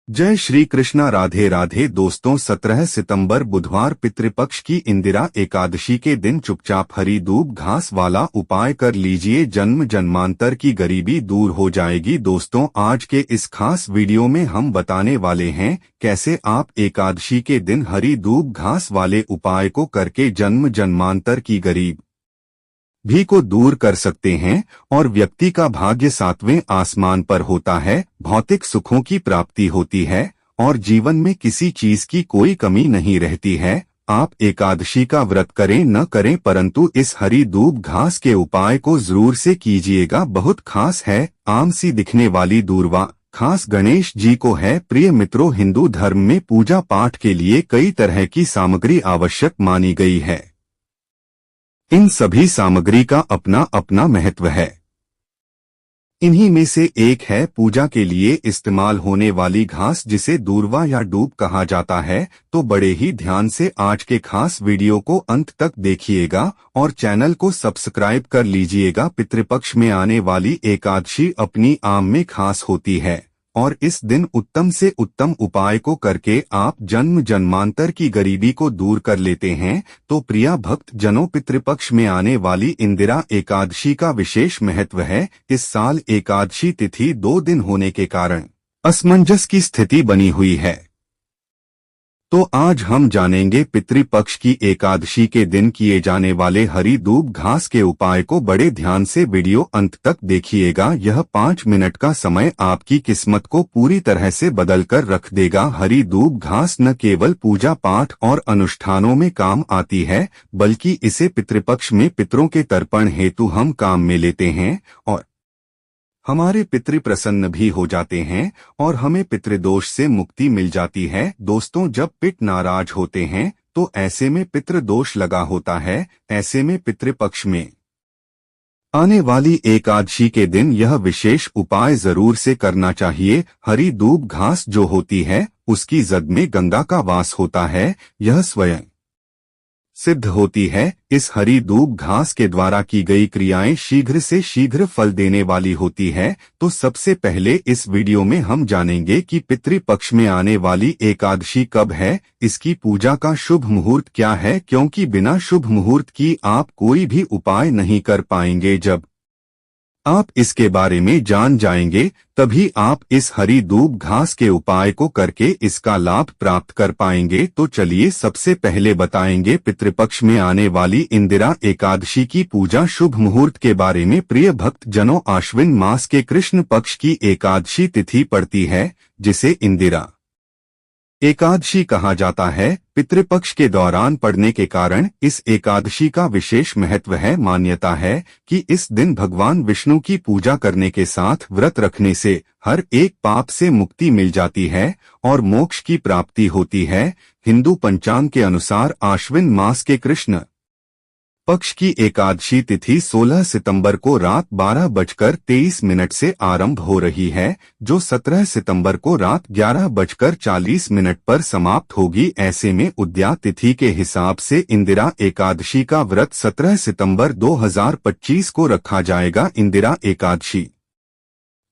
जय श्री कृष्णा। राधे राधे दोस्तों, 17 सितंबर बुधवार पितृपक्ष की इंदिरा एकादशी के दिन चुपचाप हरी दूब घास वाला उपाय कर लीजिए, जन्म जन्मांतर की गरीबी दूर हो जाएगी। दोस्तों, आज के इस खास वीडियो में हम बताने वाले हैं कैसे आप एकादशी के दिन हरी दूब घास वाले उपाय को करके जन्म जन्मांतर की गरीब भी को दूर कर सकते हैं और व्यक्ति का भाग्य 7वें आसमान पर होता है, भौतिक सुखों की प्राप्ति होती है और जीवन में किसी चीज की कोई कमी नहीं रहती है। आप एकादशी का व्रत करें न करें, परंतु इस हरी दूब घास के उपाय को जरूर से कीजिएगा। बहुत खास है। आम सी दिखने वाली दूर्वा खास गणेश जी को है। प्रिय मित्रों, हिंदू धर्म में पूजा पाठ के लिए कई तरह की सामग्री आवश्यक मानी गई है। इन सभी सामग्री का अपना अपना महत्व है। इन्हीं में से एक है पूजा के लिए इस्तेमाल होने वाली घास, जिसे दूर्वा या डूब कहा जाता है। तो बड़े ही ध्यान से आज के खास वीडियो को अंत तक देखिएगा और चैनल को सब्सक्राइब कर लीजिएगा। पितृपक्ष में आने वाली एकादशी अपनी आम में खास होती है और इस दिन उत्तम से उत्तम उपाय को करके आप जन्म जन्मांतर की गरीबी को दूर कर लेते हैं। तो प्रिया भक्त जनों, पितृपक्ष में आने वाली इंदिरा एकादशी का विशेष महत्व है। इस साल एकादशी तिथि 2 दिन होने के कारण असमंजस की स्थिति बनी हुई है। तो आज हम जानेंगे पितृपक्ष की एकादशी के दिन किए जाने वाले हरी दूब घास के उपाय को। बड़े ध्यान से वीडियो अंत तक देखिएगा। यह 5 मिनट का समय आपकी किस्मत को पूरी तरह से बदल कर रख देगा। हरी दूब घास न केवल पूजा पाठ और अनुष्ठानों में काम आती है, बल्कि इसे पितृपक्ष में पितरों के तर्पण हेतु हम काम में लेते हैं और हमारे पितृ प्रसन्न भी हो जाते हैं और हमें पितृदोष से मुक्ति मिल जाती है। दोस्तों, जब पित नाराज होते हैं तो ऐसे में पितृदोष लगा होता है। ऐसे में पितृपक्ष में आने वाली एकादशी के दिन यह विशेष उपाय जरूर से करना चाहिए। हरी दूब घास जो होती है उसकी जद में गंगा का वास होता है। यह स्वयं सिद्ध होती है। इस हरी दूब घास के द्वारा की गई क्रियाएं शीघ्र से शीघ्र फल देने वाली होती है। तो सबसे पहले इस वीडियो में हम जानेंगे कि पितृपक्ष में आने वाली एकादशी कब है, इसकी पूजा का शुभ मुहूर्त क्या है, क्योंकि बिना शुभ मुहूर्त की आप कोई भी उपाय नहीं कर पाएंगे। जब आप इसके बारे में जान जाएंगे तभी आप इस हरी दूब घास के उपाय को करके इसका लाभ प्राप्त कर पाएंगे। तो चलिए सबसे पहले बताएंगे पितृपक्ष में आने वाली इंदिरा एकादशी की पूजा शुभ मुहूर्त के बारे में। प्रिय भक्त जनों, आश्विन मास के कृष्ण पक्ष की एकादशी तिथि पड़ती है, जिसे इंदिरा एकादशी कहा जाता है। पितृपक्ष के दौरान पड़ने के कारण इस एकादशी का विशेष महत्व है। मान्यता है कि इस दिन भगवान विष्णु की पूजा करने के साथ व्रत रखने से हर एक पाप से मुक्ति मिल जाती है और मोक्ष की प्राप्ति होती है। हिंदू पंचांग के अनुसार आश्विन मास के कृष्ण पक्ष की एकादशी तिथि 16 सितंबर को रात 12:23 से आरंभ हो रही है, जो 17 सितंबर को रात 11:40 पर समाप्त होगी। ऐसे में उद्या तिथि के हिसाब से इंदिरा एकादशी का व्रत 17 सितंबर 2025 को रखा जाएगा। इंदिरा एकादशी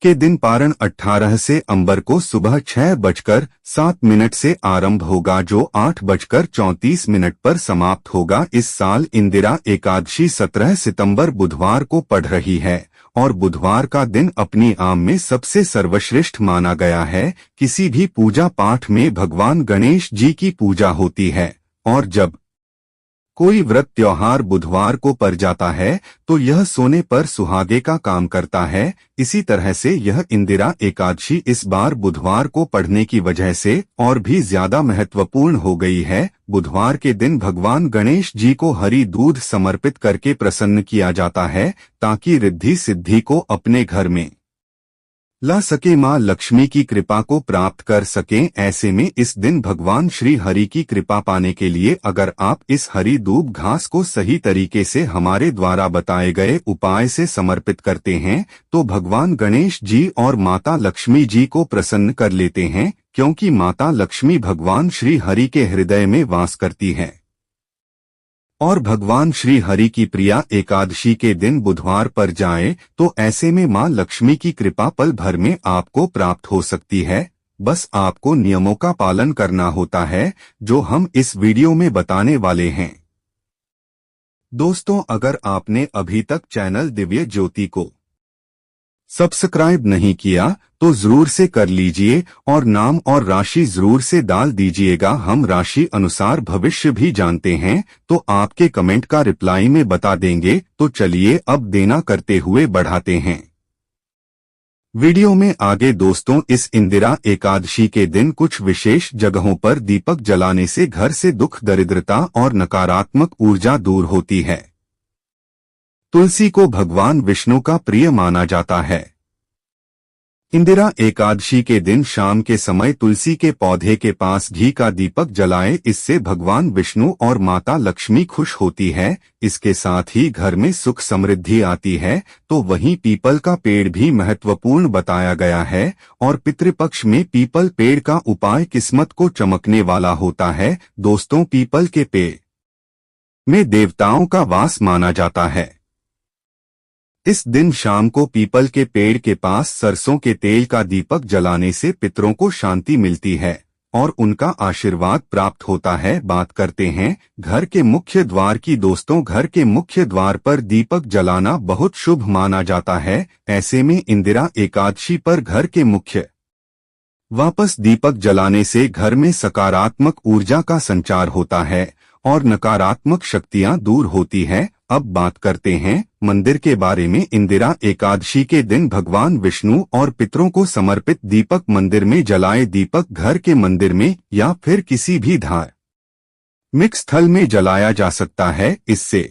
के दिन पारण 18 से अंबर को सुबह 6:07 से आरंभ होगा, जो 8:34 पर समाप्त होगा। इस साल इंदिरा एकादशी 17 सितंबर बुधवार को पड़ रही है और बुधवार का दिन अपनी आम में सबसे सर्वश्रेष्ठ माना गया है। किसी भी पूजा पाठ में भगवान गणेश जी की पूजा होती है और जब कोई व्रत त्योहार बुधवार को पड़ जाता है तो यह सोने पर सुहागे का काम करता है। इसी तरह से यह इंदिरा एकादशी इस बार बुधवार को पड़ने की वजह से और भी ज्यादा महत्वपूर्ण हो गई है। बुधवार के दिन भगवान गणेश जी को हरी दूध समर्पित करके प्रसन्न किया जाता है, ताकि रिद्धि सिद्धि को अपने घर में ला सके, माँ लक्ष्मी की कृपा को प्राप्त कर सकें। ऐसे में इस दिन भगवान श्री हरि की कृपा पाने के लिए अगर आप इस हरी दूब घास को सही तरीके से हमारे द्वारा बताए गए उपाय से समर्पित करते हैं तो भगवान गणेश जी और माता लक्ष्मी जी को प्रसन्न कर लेते हैं, क्योंकि माता लक्ष्मी भगवान श्री हरि के हृदय में वास करती है और भगवान श्री हरि की प्रिया एकादशी के दिन बुधवार पर जाए तो ऐसे में मां लक्ष्मी की कृपा पल भर में आपको प्राप्त हो सकती है। बस आपको नियमों का पालन करना होता है जो हम इस वीडियो में बताने वाले हैं। दोस्तों, अगर आपने अभी तक चैनल दिव्य ज्योति को सब्सक्राइब नहीं किया तो जरूर से कर लीजिए और नाम और राशि जरूर से डाल दीजिएगा। हम राशि अनुसार भविष्य भी जानते हैं तो आपके कमेंट का रिप्लाई में बता देंगे। तो चलिए अब देना करते हुए बढ़ाते हैं वीडियो में आगे। दोस्तों, इस इंदिरा एकादशी के दिन कुछ विशेष जगहों पर दीपक जलाने से घर से दुख, दरिद्रता और नकारात्मक ऊर्जा दूर होती है। तुलसी को भगवान विष्णु का प्रिय माना जाता है। इंदिरा एकादशी के दिन शाम के समय तुलसी के पौधे के पास घी का दीपक जलाएं। इससे भगवान विष्णु और माता लक्ष्मी खुश होती है। इसके साथ ही घर में सुख समृद्धि आती है। तो वहीं पीपल का पेड़ भी महत्वपूर्ण बताया गया है और पितृपक्ष में पीपल पेड़ का उपाय किस्मत को चमकने वाला होता है। दोस्तों, पीपल के पेड़ में देवताओं का वास माना जाता है। इस दिन शाम को पीपल के पेड़ के पास सरसों के तेल का दीपक जलाने से पितरों को शांति मिलती है और उनका आशीर्वाद प्राप्त होता है। बात करते हैं घर के मुख्य द्वार की। दोस्तों, घर के मुख्य द्वार पर दीपक जलाना बहुत शुभ माना जाता है। ऐसे में इंदिरा एकादशी पर घर के मुख्य वापस दीपक जलाने से घर में सकारात्मक ऊर्जा का संचार होता है और नकारात्मक शक्तियां दूर होती है। अब बात करते हैं मंदिर के बारे में। इंदिरा एकादशी के दिन भगवान विष्णु और पितरों को समर्पित दीपक मंदिर में जलाए। दीपक घर के मंदिर में या फिर किसी भी धार्मिक स्थल में जलाया जा सकता है। इससे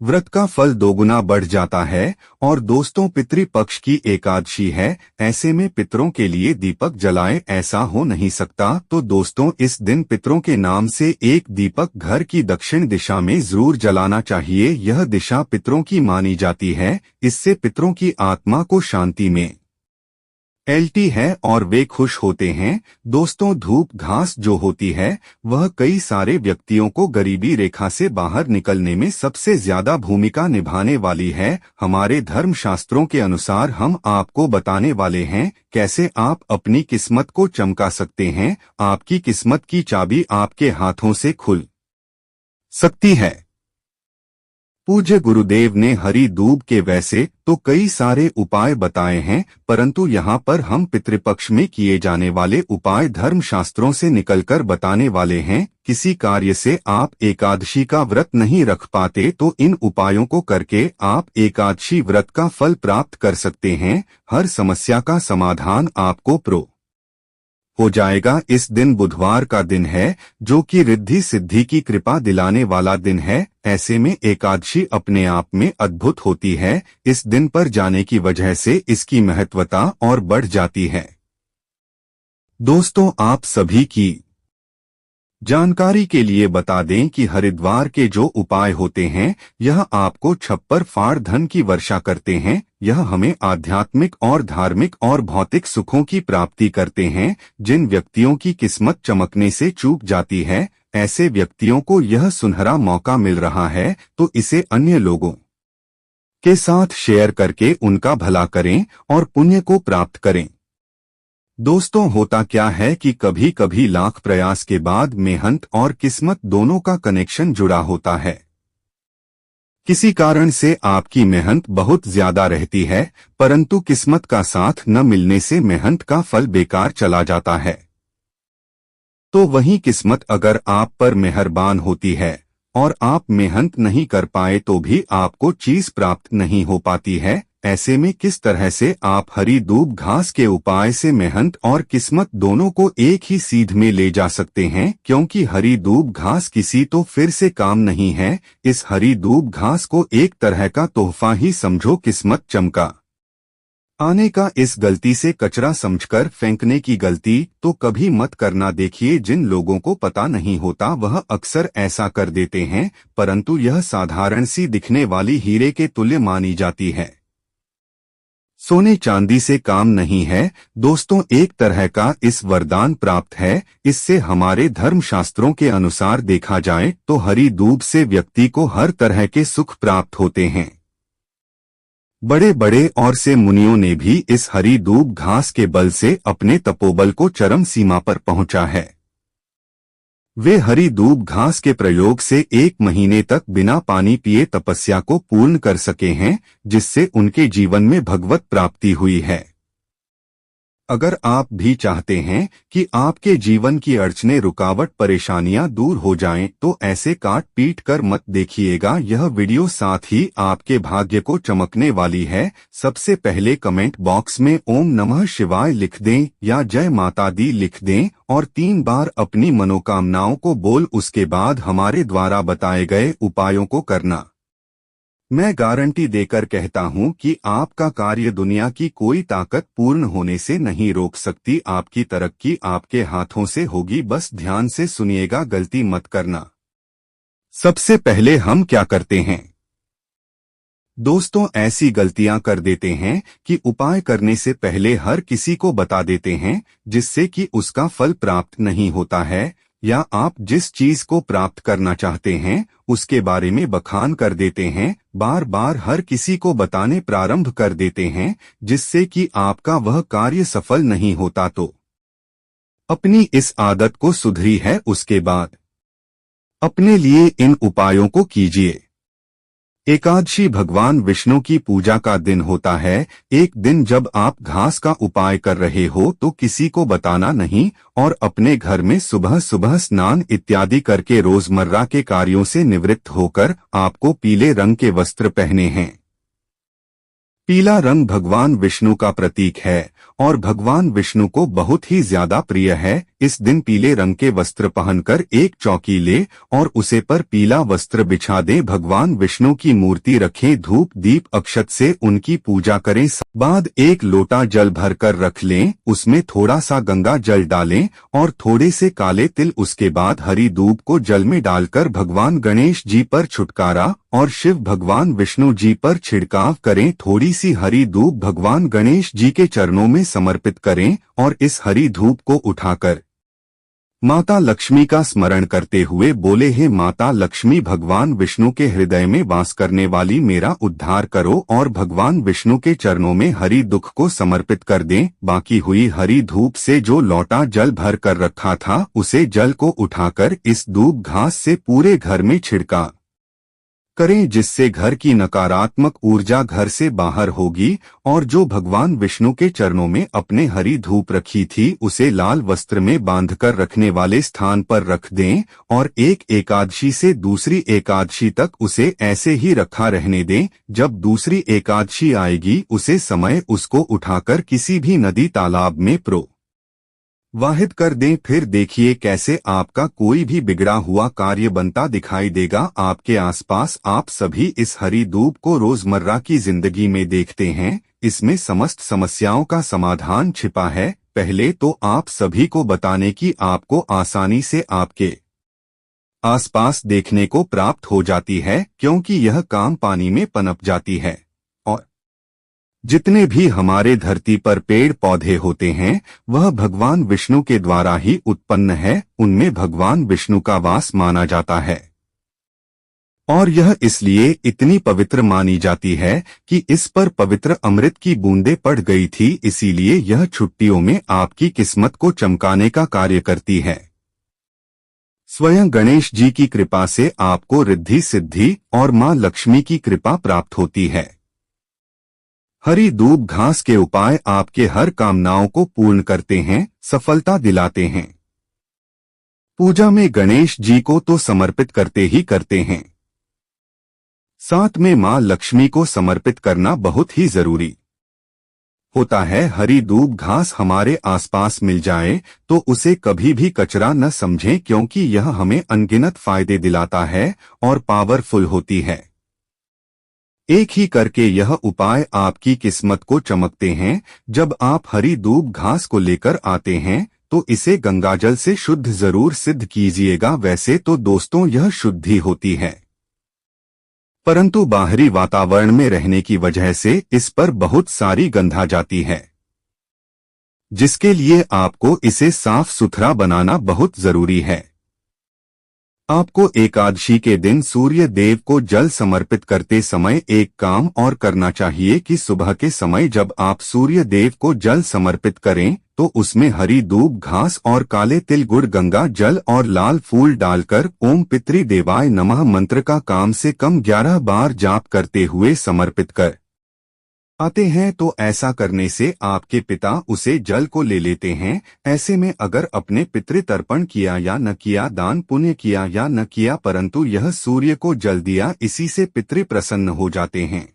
व्रत का फल दोगुना बढ़ जाता है। और दोस्तों, पितृपक्ष की एकादशी है, ऐसे में पितरों के लिए दीपक जलाएं, ऐसा हो नहीं सकता। तो दोस्तों, इस दिन पितरों के नाम से एक दीपक घर की दक्षिण दिशा में जरूर जलाना चाहिए। यह दिशा पितरों की मानी जाती है। इससे पितरों की आत्मा को शांति में मिलती है और वे खुश होते हैं। दोस्तों, धूप घास जो होती है वह कई सारे व्यक्तियों को गरीबी रेखा से बाहर निकलने में सबसे ज्यादा भूमिका निभाने वाली है। हमारे धर्म शास्त्रों के अनुसार हम आपको बताने वाले हैं कैसे आप अपनी किस्मत को चमका सकते हैं। आपकी किस्मत की चाबी आपके हाथों से खुल सकती है। पूज्य गुरुदेव ने हरी दूब के वैसे तो कई सारे उपाय बताए हैं, परंतु यहाँ पर हम पितृपक्ष में किए जाने वाले उपाय धर्म शास्त्रों से निकलकर बताने वाले हैं। किसी कार्य से आप एकादशी का व्रत नहीं रख पाते तो इन उपायों को करके आप एकादशी व्रत का फल प्राप्त कर सकते हैं। हर समस्या का समाधान आपको हो जाएगा। इस दिन बुधवार का दिन है जो कि रिद्धि सिद्धि की कृपा दिलाने वाला दिन है। ऐसे में एकादशी अपने आप में अद्भुत होती है। इस दिन पर जाने की वजह से इसकी महत्वता और बढ़ जाती है। दोस्तों, आप सभी की जानकारी के लिए बता दें कि हरिद्वार के जो उपाय होते हैं यह आपको छप्पर फाड़ धन की वर्षा करते हैं। यह हमें आध्यात्मिक और धार्मिक और भौतिक सुखों की प्राप्ति करते हैं। जिन व्यक्तियों की किस्मत चमकने से चूक जाती है, ऐसे व्यक्तियों को यह सुनहरा मौका मिल रहा है, तो इसे अन्य लोगों के साथ शेयर करके उनका भला करें और पुण्य को प्राप्त करें। दोस्तों, होता क्या है कि कभी कभी लाख प्रयास के बाद मेहनत और किस्मत दोनों का कनेक्शन जुड़ा होता है। किसी कारण से आपकी मेहनत बहुत ज्यादा रहती है, परंतु किस्मत का साथ न मिलने से मेहनत का फल बेकार चला जाता है। तो वहीं किस्मत अगर आप पर मेहरबान होती है और आप मेहनत नहीं कर पाए तो भी आपको चीज प्राप्त नहीं हो पाती है। ऐसे में किस तरह से आप हरी दूब घास के उपाय से मेहनत और किस्मत दोनों को एक ही सीध में ले जा सकते हैं, क्योंकि हरी दूब घास किसी तो फिर से काम नहीं है। इस हरी दूब घास को एक तरह का तोहफा ही समझो। किस्मत चमका आने का इस गलती से कचरा समझकर फेंकने की गलती तो कभी मत करना। देखिए, जिन लोगों को पता नहीं होता वह अक्सर ऐसा कर देते हैं, परंतु यह साधारण सी दिखने वाली हीरे के तुल्य मानी जाती है। सोने चांदी से काम नहीं है। दोस्तों, एक तरह का इस वरदान प्राप्त है। इससे हमारे धर्म शास्त्रों के अनुसार देखा जाए तो हरी दूब से व्यक्ति को हर तरह के सुख प्राप्त होते हैं। बड़े बड़े और से मुनियों ने भी इस हरी दूब घास के बल से अपने तपोबल को चरम सीमा पर पहुंचा है। वे हरी दूब घास के प्रयोग से 1 महीने तक बिना पानी पिए तपस्या को पूर्ण कर सके हैं, जिससे उनके जीवन में भगवत प्राप्ति हुई है। अगर आप भी चाहते हैं कि आपके जीवन की अड़चने, रुकावट, परेशानियां दूर हो जाएं, तो ऐसे काट पीट कर मत देखिएगा यह वीडियो, साथ ही आपके भाग्य को चमकने वाली है। सबसे पहले कमेंट बॉक्स में ओम नमः शिवाय लिख दें या जय माता दी लिख दें और 3 बार अपनी मनोकामनाओं को बोल उसके बाद हमारे द्वारा बताए गए उपायों को करना। मैं गारंटी देकर कहता हूं कि आपका कार्य दुनिया की कोई ताकत पूर्ण होने से नहीं रोक सकती। आपकी तरक्की आपके हाथों से होगी। बस ध्यान से सुनिएगा, गलती मत करना। सबसे पहले हम क्या करते हैं दोस्तों, ऐसी गलतियां कर देते हैं कि उपाय करने से पहले हर किसी को बता देते हैं, जिससे कि उसका फल प्राप्त नहीं होता है, या आप जिस चीज को प्राप्त करना चाहते हैं उसके बारे में बखान कर देते हैं, बार बार हर किसी को बताने प्रारंभ कर देते हैं, जिससे कि आपका वह कार्य सफल नहीं होता। तो अपनी इस आदत को सुधरी है उसके बाद अपने लिए इन उपायों को कीजिए। एकादशी भगवान विष्णु की पूजा का दिन होता है। एक दिन जब आप घास का उपाय कर रहे हो तो किसी को बताना नहीं और अपने घर में सुबह सुबह स्नान इत्यादि करके रोजमर्रा के कार्यों से निवृत्त होकर आपको पीले रंग के वस्त्र पहने हैं। पीला रंग भगवान विष्णु का प्रतीक है और भगवान विष्णु को बहुत ही ज्यादा प्रिय है। इस दिन पीले रंग के वस्त्र पहनकर एक चौकी ले और उसे पर पीला वस्त्र बिछा दें। भगवान विष्णु की मूर्ति रखें, धूप दीप अक्षत से उनकी पूजा करें। बाद 1 लोटा जल भरकर रख लें, उसमें थोड़ा सा गंगा जल डालें और थोड़े से काले तिल। उसके बाद हरी दूब को जल में डालकर भगवान गणेश जी पर छुटकारा और शिव भगवान विष्णु जी पर छिड़काव करें। थोड़ी सी हरी धूप भगवान गणेश जी के चरणों में समर्पित करें और इस हरी धूप को उठाकर माता लक्ष्मी का स्मरण करते हुए बोले, हे माता लक्ष्मी, भगवान विष्णु के हृदय में वास करने वाली, मेरा उद्धार करो। और भगवान विष्णु के चरणों में हरी दुख को समर्पित कर दें। बाकी हुई हरी धूप से जो लौटा जल भर कर रखा था उसे जल को उठाकर इस दूब घास से पूरे घर में छिड़का करें, जिससे घर की नकारात्मक ऊर्जा घर से बाहर होगी। और जो भगवान विष्णु के चरणों में अपने हरी धूप रखी थी उसे लाल वस्त्र में बांधकर रखने वाले स्थान पर रख दें और एक एकादशी से दूसरी एकादशी तक उसे ऐसे ही रखा रहने दें। जब दूसरी एकादशी आएगी उसे समय उसको उठाकर किसी भी नदी तालाब में वाहिद कर दें। फिर देखिए कैसे आपका कोई भी बिगड़ा हुआ कार्य बनता दिखाई देगा। आपके आसपास आप सभी इस हरी दूब को रोजमर्रा की जिंदगी में देखते हैं। इसमें समस्त समस्याओं का समाधान छिपा है। पहले तो आप सभी को बताने की आपको आसानी से आपके आसपास देखने को प्राप्त हो जाती है, क्योंकि यह काम पानी में पनप जाती है। और जितने भी हमारे धरती पर पेड़ पौधे होते हैं वह भगवान विष्णु के द्वारा ही उत्पन्न है। उनमें भगवान विष्णु का वास माना जाता है और यह इसलिए इतनी पवित्र मानी जाती है कि इस पर पवित्र अमृत की बूंदें पड़ गई थी। इसीलिए यह छुट्टियों में आपकी किस्मत को चमकाने का कार्य करती है। स्वयं गणेश जी की कृपा से आपको रिद्धि सिद्धि और मां लक्ष्मी की कृपा प्राप्त होती है। हरी दूब घास के उपाय आपके हर कामनाओं को पूर्ण करते हैं, सफलता दिलाते हैं। पूजा में गणेश जी को तो समर्पित करते ही करते हैं, साथ में मां लक्ष्मी को समर्पित करना बहुत ही जरूरी होता है। हरी दूब घास हमारे आसपास मिल जाए तो उसे कभी भी कचरा न समझें, क्योंकि यह हमें अनगिनत फायदे दिलाता है और पावरफुल होती है। एक ही करके यह उपाय आपकी किस्मत को चमकते हैं। जब आप हरी दूब घास को लेकर आते हैं तो इसे गंगाजल से शुद्ध जरूर सिद्ध कीजिएगा। वैसे तो दोस्तों यह शुद्धि होती है, परंतु बाहरी वातावरण में रहने की वजह से इस पर बहुत सारी गंध आ जाती है, जिसके लिए आपको इसे साफ सुथरा बनाना बहुत जरूरी है। आपको एकादशी के दिन सूर्य देव को जल समर्पित करते समय एक काम और करना चाहिए कि सुबह के समय जब आप सूर्य देव को जल समर्पित करें तो उसमें हरी दूब घास और काले तिल गुड़ गंगा जल और लाल फूल डालकर ओम पितृ देवाय नमः मंत्र का कम से कम 11 बार जाप करते हुए समर्पित कर आते हैं। तो ऐसा करने से आपके पिता उसे जल को ले लेते हैं। ऐसे में अगर अपने पितृ तर्पण किया या न किया, दान पुण्य किया या न किया, परंतु यह सूर्य को जल दिया, इसी से पितृ प्रसन्न हो जाते हैं।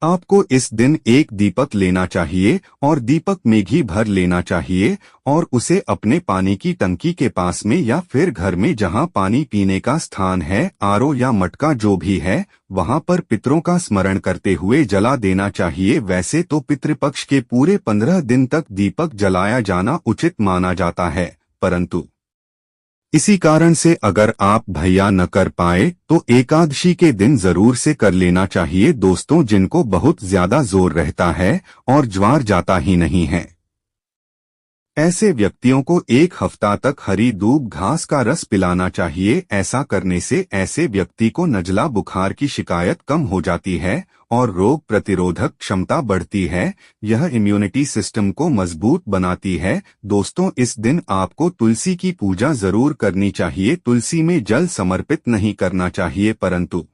आपको इस दिन एक दीपक लेना चाहिए और दीपक में घी भर लेना चाहिए और उसे अपने पानी की टंकी के पास में या फिर घर में जहां पानी पीने का स्थान है, आरओ या मटका जो भी है, वहां पर पितरों का स्मरण करते हुए जला देना चाहिए। वैसे तो पितृपक्ष के पूरे 15 दिन तक दीपक जलाया जाना उचित माना जाता है, परंतु इसी कारण से अगर आप भैया न कर पाए तो एकादशी के दिन जरूर से कर लेना चाहिए दोस्तों, जिनको बहुत ज्यादा जोर रहता है और ज्वार जाता ही नहीं है। ऐसे व्यक्तियों को एक हफ्ता तक हरी दूब घास का रस पिलाना चाहिए। ऐसा करने से ऐसे व्यक्ति को नजला बुखार की शिकायत कम हो जाती है और रोग प्रतिरोधक क्षमता बढ़ती है। यह इम्यूनिटी सिस्टम को मजबूत बनाती है। दोस्तों, इस दिन आपको तुलसी की पूजा जरूर करनी चाहिए। तुलसी में जल समर्पित नहीं करना चाहिए, परंतु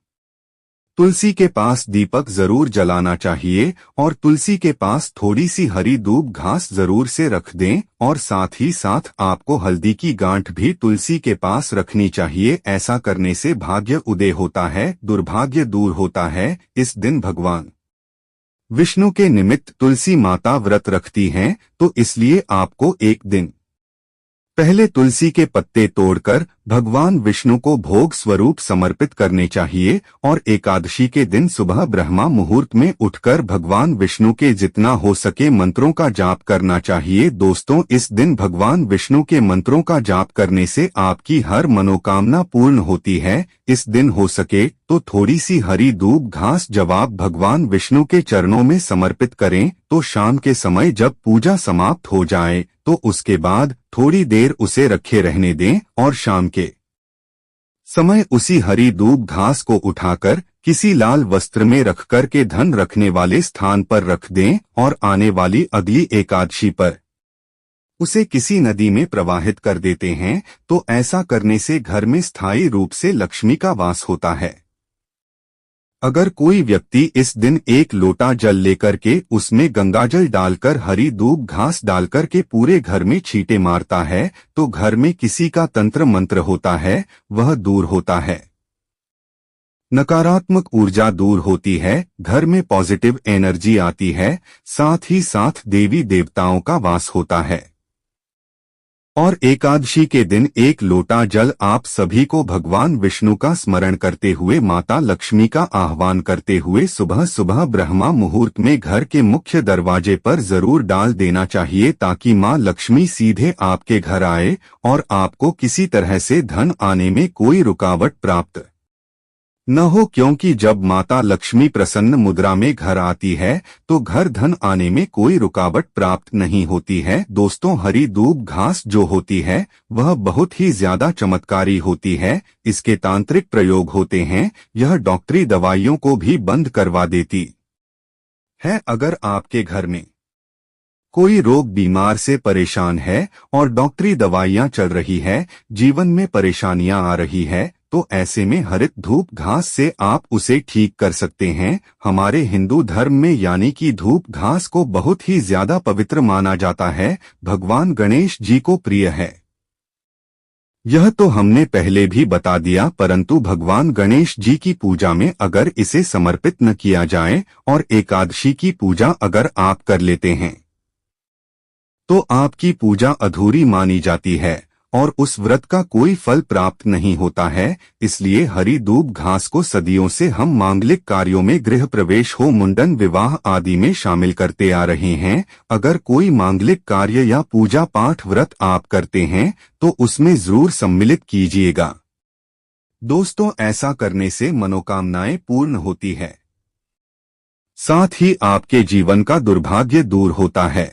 तुलसी के पास दीपक जरूर जलाना चाहिए और तुलसी के पास थोड़ी सी हरी दूब घास जरूर से रख दें और साथ ही साथ आपको हल्दी की गांठ भी तुलसी के पास रखनी चाहिए। ऐसा करने से भाग्य उदय होता है, दुर्भाग्य दूर होता है। इस दिन भगवान विष्णु के निमित्त तुलसी माता व्रत रखती हैं, तो इसलिए आपको एक दिन पहले तुलसी के पत्ते तोड़कर भगवान विष्णु को भोग स्वरूप समर्पित करने चाहिए और एकादशी के दिन सुबह ब्रह्मा मुहूर्त में उठकर भगवान विष्णु के जितना हो सके मंत्रों का जाप करना चाहिए। दोस्तों, इस दिन भगवान विष्णु के मंत्रों का जाप करने से आपकी हर मनोकामना पूर्ण होती है। इस दिन हो सके तो थोड़ी सी हरी दूब घास जवाब भगवान विष्णु के चरणों में समर्पित करें। तो शाम के समय जब पूजा समाप्त हो जाए तो उसके बाद थोड़ी देर उसे रखे रहने दें और शाम के समय उसी हरी दूब घास को उठाकर किसी लाल वस्त्र में रखकर के धन रखने वाले स्थान पर रख दें और आने वाली अगली एकादशी पर उसे किसी नदी में प्रवाहित कर देते हैं। तो ऐसा करने से घर में स्थायी रूप से लक्ष्मी का वास होता है। अगर कोई व्यक्ति इस दिन एक लोटा जल लेकर के उसमें गंगाजल डालकर हरी दूब घास डालकर के पूरे घर में छींटे मारता है तो घर में किसी का तंत्र मंत्र होता है, वह दूर होता है। नकारात्मक ऊर्जा दूर होती है, घर में पॉजिटिव एनर्जी आती है, साथ ही साथ देवी देवताओं का वास होता है। और एकादशी के दिन एक लोटा जल आप सभी को भगवान विष्णु का स्मरण करते हुए माता लक्ष्मी का आह्वान करते हुए सुबह सुबह ब्रह्मा मुहूर्त में घर के मुख्य दरवाजे पर जरूर डाल देना चाहिए, ताकि मां लक्ष्मी सीधे आपके घर आए और आपको किसी तरह से धन आने में कोई रुकावट प्राप्त न हो। क्योंकि जब माता लक्ष्मी प्रसन्न मुद्रा में घर आती है तो घर धन आने में कोई रुकावट प्राप्त नहीं होती है। दोस्तों, हरी दूब घास जो होती है वह बहुत ही ज्यादा चमत्कारी होती है। इसके तांत्रिक प्रयोग होते हैं। यह डॉक्टरी दवाइयों को भी बंद करवा देती है। अगर आपके घर में कोई रोग बीमार से परेशान है और डॉक्टरी दवाइयां चल रही है, जीवन में परेशानियां आ रही है, तो ऐसे में हरित धूप घास से आप उसे ठीक कर सकते हैं। हमारे हिंदू धर्म में यानी कि धूप घास को बहुत ही ज्यादा पवित्र माना जाता है, भगवान गणेश जी को प्रिय है। यह तो हमने पहले भी बता दिया, परंतु भगवान गणेश जी की पूजा में अगर इसे समर्पित न किया जाए और एकादशी की पूजा अगर आप कर लेते हैं तो आपकी पूजा अधूरी मानी जाती है और उस व्रत का कोई फल प्राप्त नहीं होता है। इसलिए हरी दूब घास को सदियों से हम मांगलिक कार्यों में, गृह प्रवेश हो, मुंडन, विवाह आदि में शामिल करते आ रहे हैं। अगर कोई मांगलिक कार्य या पूजा पाठ व्रत आप करते हैं तो उसमें जरूर सम्मिलित कीजिएगा। दोस्तों, ऐसा करने से मनोकामनाएं पूर्ण होती है, साथ ही आपके जीवन का दुर्भाग्य दूर होता है।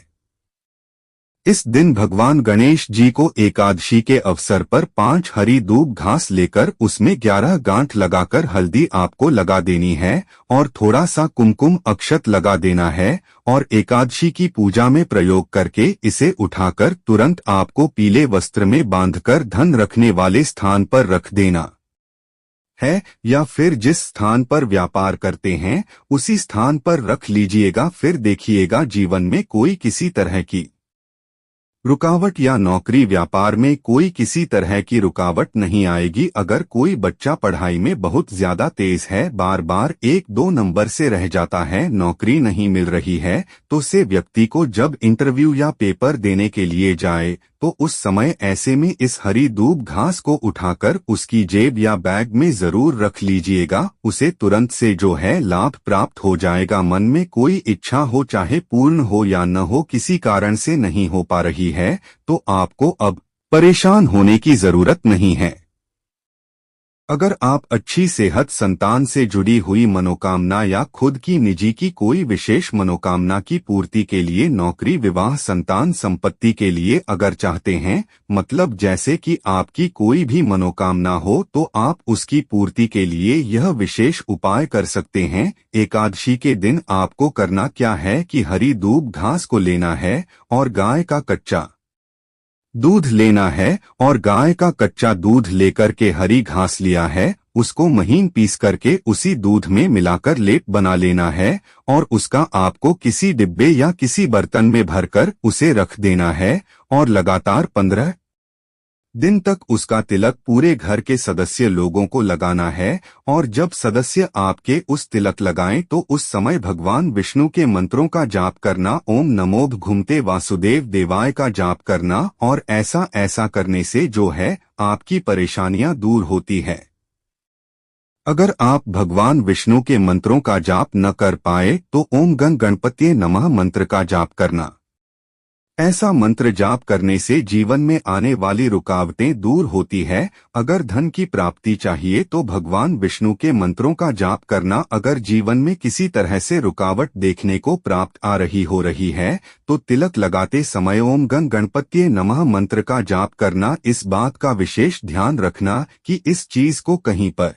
इस दिन भगवान गणेश जी को एकादशी के अवसर पर 5 हरी दूब घास लेकर उसमें 11 गांठ लगाकर हल्दी आपको लगा देनी है और थोड़ा सा कुमकुम अक्षत लगा देना है और एकादशी की पूजा में प्रयोग करके इसे उठाकर तुरंत आपको पीले वस्त्र में बांधकर धन रखने वाले स्थान पर रख देना है या फिर जिस स्थान पर व्यापार करते हैं उसी स्थान पर रख लीजिएगा। फिर देखिएगा जीवन में कोई किसी तरह की रुकावट या नौकरी व्यापार में कोई किसी तरह की रुकावट नहीं आएगी। अगर कोई बच्चा पढ़ाई में बहुत ज्यादा तेज है, बार बार 1-2 नंबर से रह जाता है, नौकरी नहीं मिल रही है, तो से व्यक्ति को जब इंटरव्यू या पेपर देने के लिए जाए तो उस समय ऐसे में इस हरी दूब घास को उठाकर उसकी जेब या बैग में जरूर रख लीजिएगा। उसे तुरंत से जो है लाभ प्राप्त हो जाएगा। मन में कोई इच्छा हो, चाहे पूर्ण हो या न हो, किसी कारण से नहीं हो पा रही है तो आपको अब परेशान होने की जरूरत नहीं है। अगर आप अच्छी सेहत, संतान से जुड़ी हुई मनोकामना या खुद की निजी की कोई विशेष मनोकामना की पूर्ति के लिए, नौकरी, विवाह, संतान, संपत्ति के लिए अगर चाहते हैं, मतलब जैसे कि आपकी कोई भी मनोकामना हो, तो आप उसकी पूर्ति के लिए यह विशेष उपाय कर सकते हैं। एकादशी के दिन आपको करना क्या है कि हरी दूब घास को लेना है और गाय का कच्चा दूध लेना है और गाय का कच्चा दूध लेकर के हरी घास लिया है, उसको महीन पीस करके उसी दूध में मिलाकर लेप बना लेना है और उसका आपको किसी डिब्बे या किसी बर्तन में भरकर उसे रख देना है और लगातार 15 दिन तक उसका तिलक पूरे घर के सदस्य लोगों को लगाना है। और जब सदस्य आपके उस तिलक लगाएं तो उस समय भगवान विष्णु के मंत्रों का जाप करना, ओम नमो घूमते वासुदेव देवाय का जाप करना, और ऐसा करने से जो है आपकी परेशानियां दूर होती है। अगर आप भगवान विष्णु के मंत्रों का जाप न कर पाए तो ओम गण गणपतिये नमः मंत्र का जाप करना। ऐसा मंत्र जाप करने से जीवन में आने वाली रुकावटें दूर होती है। अगर धन की प्राप्ति चाहिए तो भगवान विष्णु के मंत्रों का जाप करना। अगर जीवन में किसी तरह से रुकावट देखने को प्राप्त आ रही है तो तिलक लगाते समय ओम गण गणपतिये नमः मंत्र का जाप करना। इस बात का विशेष ध्यान रखना कि इस चीज को कहीं पर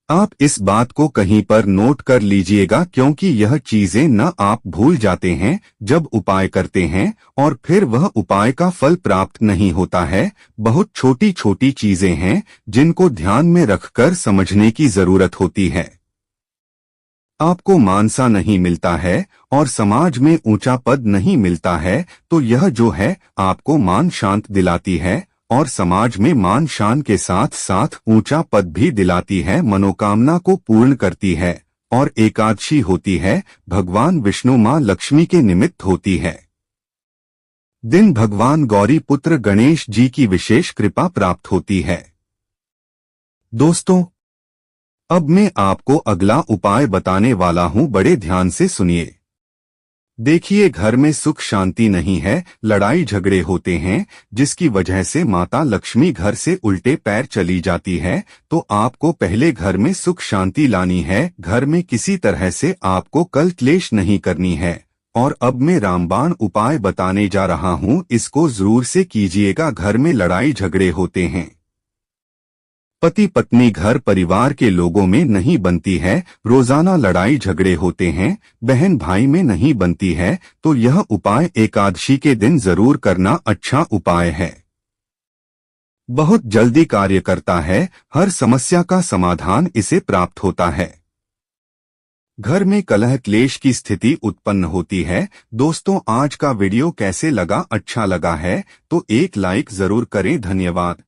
आप इस बात को कहीं पर नोट कर लीजिएगा, क्योंकि यह चीजें न आप भूल जाते हैं जब उपाय करते हैं और फिर वह उपाय का फल प्राप्त नहीं होता है। बहुत छोटी छोटी चीजें हैं जिनको ध्यान में रखकर समझने की जरूरत होती है। आपको मानसा नहीं मिलता है और समाज में ऊंचा पद नहीं मिलता है तो यह जो है आपको मान शांत दिलाती है और समाज में मान शान के साथ साथ ऊंचा पद भी दिलाती है, मनोकामना को पूर्ण करती है। और एकादशी होती है भगवान विष्णु मां लक्ष्मी के निमित्त होती है। दिन भगवान गौरी पुत्र गणेश जी की विशेष कृपा प्राप्त होती है। दोस्तों, अब मैं आपको अगला उपाय बताने वाला हूं, बड़े ध्यान से सुनिए। देखिए, घर में सुख शांति नहीं है, लड़ाई झगड़े होते हैं जिसकी वजह से माता लक्ष्मी घर से उल्टे पैर चली जाती है, तो आपको पहले घर में सुख शांति लानी है। घर में किसी तरह से आपको कल क्लेश नहीं करनी है। और अब मैं रामबाण उपाय बताने जा रहा हूं, इसको जरूर से कीजिएगा। घर में लड़ाई झगड़े होते हैं, पति पत्नी घर परिवार के लोगों में नहीं बनती है, रोजाना लड़ाई झगड़े होते हैं, बहन भाई में नहीं बनती है, तो यह उपाय एकादशी के दिन जरूर करना अच्छा उपाय है। बहुत जल्दी कार्य करता है, हर समस्या का समाधान इसे प्राप्त होता है। घर में कलह क्लेश की स्थिति उत्पन्न होती है। दोस्तों, आज का वीडियो कैसे लगा? अच्छा लगा है तो एक लाइक जरूर करें। धन्यवाद।